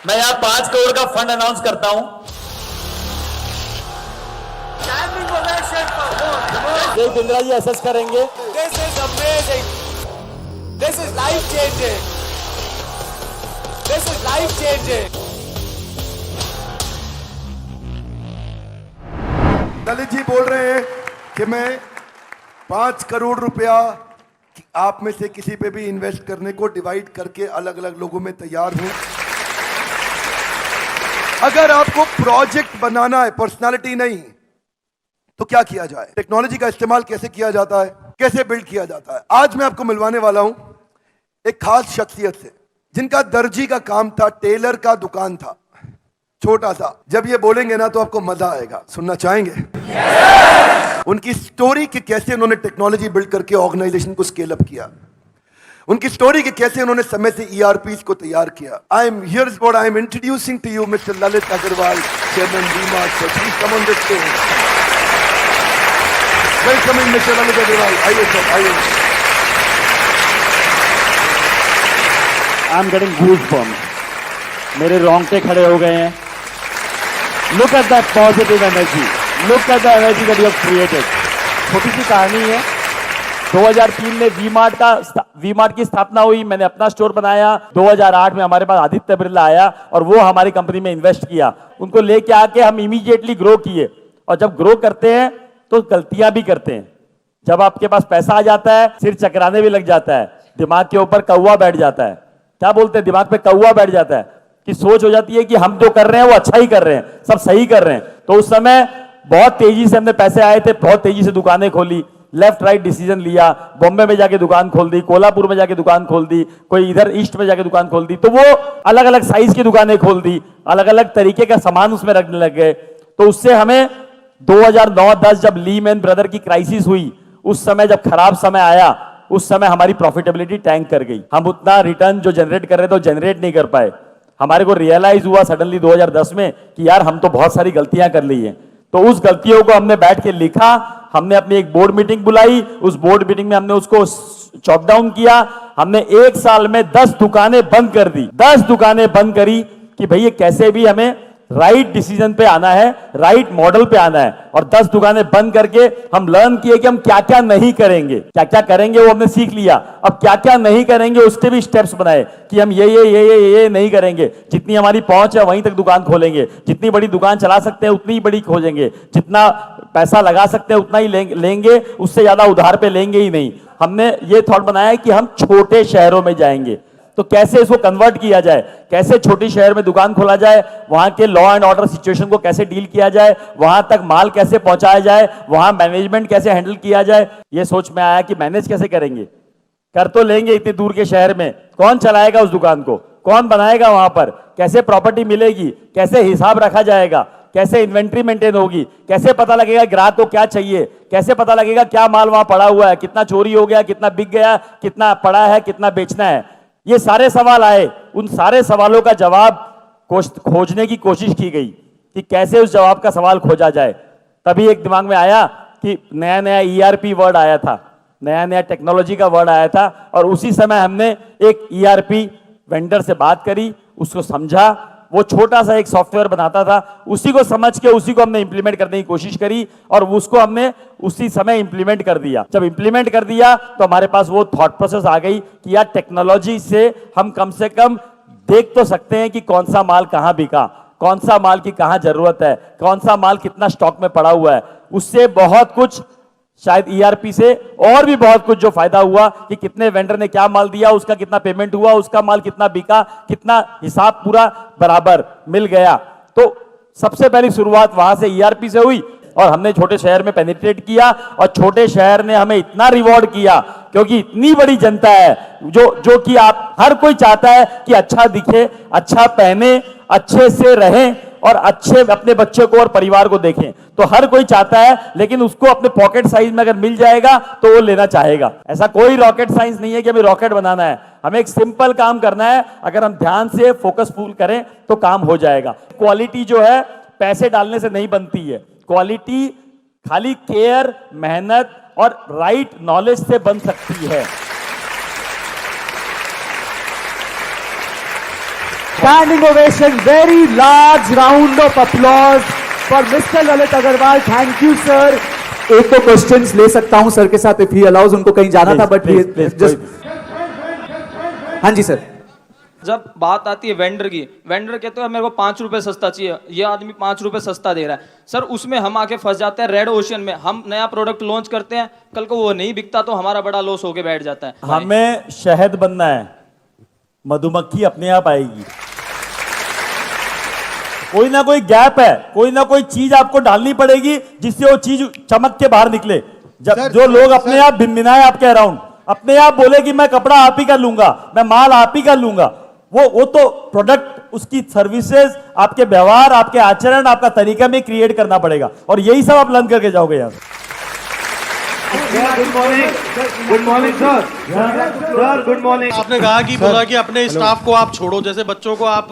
मैं यहाँ 5 करोड़ का फंड अनाउंस करता हूँ। देख इंदिरा जी असेस करेंगे। This is amazing. This is life changing. This is life changing. Lalit ji बोल रहे हैं कि मैं 5 करोड़ रुपया आप में से किसी पे भी इन्वेस्ट करने को डिवाइड करके अलग अलग लोगों में तैयार हूं। अगर आपको प्रोजेक्ट बनाना है, पर्सनालिटी नहीं, तो क्या किया जाए, टेक्नोलॉजी का इस्तेमाल कैसे किया जाता है, कैसे बिल्ड किया जाता है। आज मैं आपको मिलवाने वाला हूं एक खास शख्सियत से जिनका दर्जी का काम था, टेलर का दुकान था, छोटा सा। जब ये बोलेंगे ना तो आपको मजा आएगा। सुनना चाहेंगे? उनकी स्टोरी कि कैसे उन्होंने टेक्नोलॉजी बिल्ड करके ऑर्गेनाइजेशन को स्केल अप किया, उनकी स्टोरी कि कैसे उन्होंने समय से ईआरपीस को तैयार किया। I am here is what I am introducing to you mister Lalit Agarwal, chairman V-Mart. Please come on the stage. Welcome in mister Lalit Agarwal. आइए सर, आइए। आई एम गेटिंग गूज़बम्प्स, मेरे रोंगटे खड़े हो गए हैं। Look at that positive energy, look at the energy that you have created. छोटी सी कहानी है। 2003 में वी-मार्ट की स्थापना हुई, मैंने अपना स्टोर बनाया। 2008 में हमारे पास आदित्य बिरला आया और वो हमारी कंपनी में इन्वेस्ट किया। उनको लेके आके हम इमीडिएटली ग्रो किए। और जब ग्रो करते हैं तो गलतियां भी करते हैं। जब आपके पास पैसा आ जाता है, सिर चकराने भी लग जाता है, दिमाग के ऊपर कौवा बैठ जाता है। क्या बोलते हैं, दिमाग पे कौवा बैठ जाता है कि सोच हो जाती है कि हम जो कर रहे हैं वो अच्छा ही कर रहे हैं, सब सही कर रहे हैं। तो उस समय बहुत तेजी से हमने पैसे आए थे, बहुत तेजी से दुकानें खोली, लेफ्ट राइट डिसीजन लिया। बॉम्बे में जाके दुकान खोल दी, कोल्हापुर में जाके दुकान खोल दी, कोई इधर ईस्ट में जाके दुकान खोल दी। तो वो अलग अलग साइज की दुकानें खोल दी, अलग अलग तरीके का सामान उसमें रखने लग गए। तो उससे हमें 2009-10 जब लीमैन ब्रदर की क्राइसिस हुई, उस समय जब खराब समय आया, उस समय हमारी प्रॉफिटेबिलिटी टैंक कर गई। हम उतना रिटर्न जो जनरेट कर रहे थे वो जनरेट नहीं कर पाए। हमारे को रियलाइज हुआ सडनली 2010 में कि यार हम तो बहुत सारी गलतियां कर ली हैं। तो उस गलतियों को हमने बैठ के लिखा, हमने अपनी एक बोर्ड मीटिंग बुलाई। उस बोर्ड मीटिंग में हमने उसको चॉक डाउन किया। हमने 1 साल में 10 दुकानें बंद कर दी, 10 दुकानें बंद करी कि भैया कैसे भी हमें राइट डिसीजन पे आना है, राइट मॉडल पे आना है। और 10 दुकानें बंद करके हम लर्न किए कि हम क्या क्या नहीं करेंगे, क्या क्या करेंगे वो हमने सीख लिया। अब क्या क्या नहीं करेंगे उसके भी स्टेप्स बनाए कि हम ये नहीं करेंगे। जितनी हमारी पहुंच है वहीं तक दुकान खोलेंगे, जितनी बड़ी दुकान चला सकते हैं उतनी ही बड़ी खोजेंगे, जितना पैसा लगा सकते हैं उतना ही लेंगे, उससे ज्यादा उधार पे लेंगे ही नहीं। हमने ये थॉट बनाया कि हम छोटे शहरों में जाएंगे, तो कैसे इसको कन्वर्ट किया जाए, कैसे छोटी शहर में दुकान खोला जाए, वहां के लॉ एंड ऑर्डर सिचुएशन को कैसे डील किया जाए, वहां तक माल कैसे पहुंचाया जाए, वहां मैनेजमेंट कैसे हैंडल किया जाए। ये सोच में आया कि मैनेज कैसे करेंगे, कर तो लेंगे इतनी दूर के शहर में, कौन चलाएगा उस दुकान को, कौन बनाएगा वहां पर, कैसे प्रॉपर्टी मिलेगी, कैसे हिसाब रखा जाएगा, कैसे इन्वेंट्री मेंटेन होगी, कैसे पता लगेगा ग्राहक को क्या चाहिए, कैसे पता लगेगा क्या माल वहां पड़ा हुआ है, कितना चोरी हो गया, कितना बिक गया, कितना पड़ा है, कितना बेचना है। ये सारे सवाल आए। उन सारे सवालों का जवाब खोजने की कोशिश की गई कि कैसे उस जवाब का सवाल खोजा जाए। तभी एक दिमाग में आया कि नया नया ईआरपी वर्ड आया था, नया नया टेक्नोलॉजी का वर्ड आया था। और उसी समय हमने एक ईआरपी वेंडर से बात करी, उसको समझा। वो छोटा सा एक सॉफ्टवेयर बनाता था, उसी को समझ के उसी को हमने इंप्लीमेंट करने की कोशिश करी और उसको हमने उसी समय इंप्लीमेंट कर दिया। जब इंप्लीमेंट कर दिया तो हमारे पास वो थॉट प्रोसेस आ गई कि यार टेक्नोलॉजी से हम कम से कम देख तो सकते हैं कि कौन सा माल कहां बिका, कौन सा माल की कहां जरूरत है, कौन सा माल कितना स्टॉक में पड़ा हुआ है। उससे बहुत कुछ, शायद ईआरपी से और भी बहुत कुछ जो फायदा हुआ कि कितने वेंडर ने क्या माल दिया, उसका कितना पेमेंट हुआ, उसका माल कितना बिका, कितना हिसाब पूरा बराबर मिल गया। तो सबसे पहली शुरुआत वहां से ईआरपी से हुई और हमने छोटे शहर में पेनिट्रेट किया और छोटे शहर ने हमें इतना रिवॉर्ड किया क्योंकि इतनी बड़ी जनता है जो कि आप हर कोई चाहता है कि अच्छा दिखे, अच्छा पहने, अच्छे से रहें और अच्छे अपने बच्चे को और परिवार को देखें। तो हर कोई चाहता है, लेकिन उसको अपने पॉकेट साइज में अगर मिल जाएगा तो वो लेना चाहेगा। ऐसा कोई रॉकेट साइंस नहीं है कि हमें रॉकेट बनाना है, हमें एक सिंपल काम करना है। अगर हम ध्यान से फोकसफुल करें तो काम हो जाएगा। क्वालिटी जो है पैसे डालने से नहीं बनती है, क्वालिटी खाली केयर, मेहनत और राइट नॉलेज से बन सकती है। Standing ovation, very large round of applause for Mr. Lalit Agarwal. Thank you, sir. एक दो क्वेश्चंस ले सकता हूं सर के साथ, इफ ही अलाउज, उनको कहीं जाना था, बट जस्ट हाँ जी सर। जब बात आती है वेंडर की, वेंडर कहते हैं मेरे को 5 रुपए सस्ता चाहिए, ये आदमी 5 रुपए सस्ता दे रहा है सर, उसमें हम आके फंस जाते हैं रेड ओशन में। हम नया प्रोडक्ट लॉन्च करते हैं, कल को वो नहीं बिकता तो हमारा बड़ा लॉस होके बैठ जाता है। हमें शहद बनना है, मधुमक्खी अपने आप आएगी। कोई ना कोई गैप है, कोई ना कोई चीज आपको डालनी पड़ेगी जिससे वो चीज चमक के बाहर निकले। जब जो लोग अपने आप भिनभिनाए आपके अराउंड, अपने आप बोले कि मैं कपड़ा आप ही का लूंगा, मैं माल आप ही का लूंगा, वो तो प्रोडक्ट, उसकी सर्विसेज, आपके व्यवहार, आपके आचरण, आपका तरीका में क्रिएट करना पड़ेगा, और यही सब आप लर्न करके जाओगे यहाँ। Good morning sir. Sir good morning. आपने कहा कि बोला कि अपने स्टाफ को आप छोड़ो, जैसे बच्चों को आप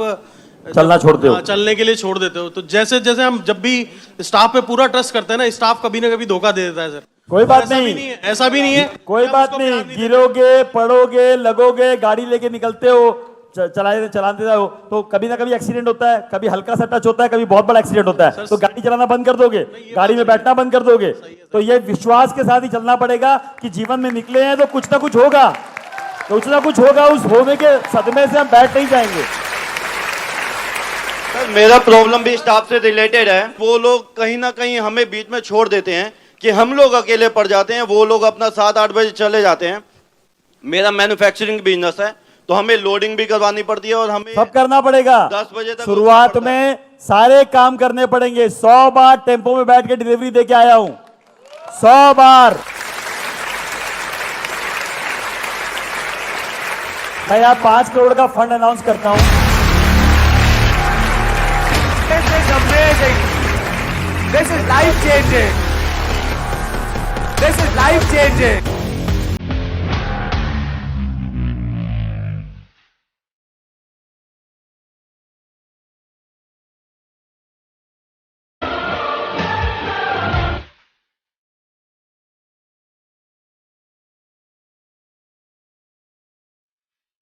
चलना छोड़ते हो, चलने के लिए छोड़ देते हो, तो जैसे जैसे हम जब भी स्टाफ पे पूरा ट्रस्ट करते हैं ना, स्टाफ कभी ना कभी धोखा दे देता है सर। कोई बात नहीं, ऐसा भी नहीं है, कोई बात नहीं, गिरोगे, पड़ोगे, लगोगे, गाड़ी लेके निकलते हो, चलाते हो तो कभी ना कभी एक्सीडेंट होता है, कभी हल्का सा टच होता है, कभी बहुत बड़ा एक्सीडेंट होता है, तो गाड़ी चलाना बंद कर दोगे, गाड़ी में बैठना बंद कर दोगे। तो ये विश्वास के साथ ही चलना पड़ेगा कि जीवन में निकले हैं तो कुछ ना कुछ होगा, कुछ ना कुछ होगा, उस होने के सदमे से हम बैठ नहीं जाएंगे। सर मेरा प्रॉब्लम भी स्टाफ से रिलेटेड है। वो लोग कहीं ना कहीं हमें बीच में छोड़ देते हैं कि हम लोग अकेले पड़ जाते हैं, वो लोग अपना 7-8 बजे चले जाते हैं। मेरा मैन्युफैक्चरिंग बिजनेस है तो हमें लोडिंग भी करवानी पड़ती है और हमें सब करना पड़ेगा। 10 बजे तक शुरुआत में सारे काम करने पड़ेंगे। 100 बार टेम्पो में बैठ के डिलीवरी देके आया हूं, 100 बार। मैं यहाँ 5 करोड़ का फंड अनाउंस करता हूं। This is amazing. This is life changing. This is life changing.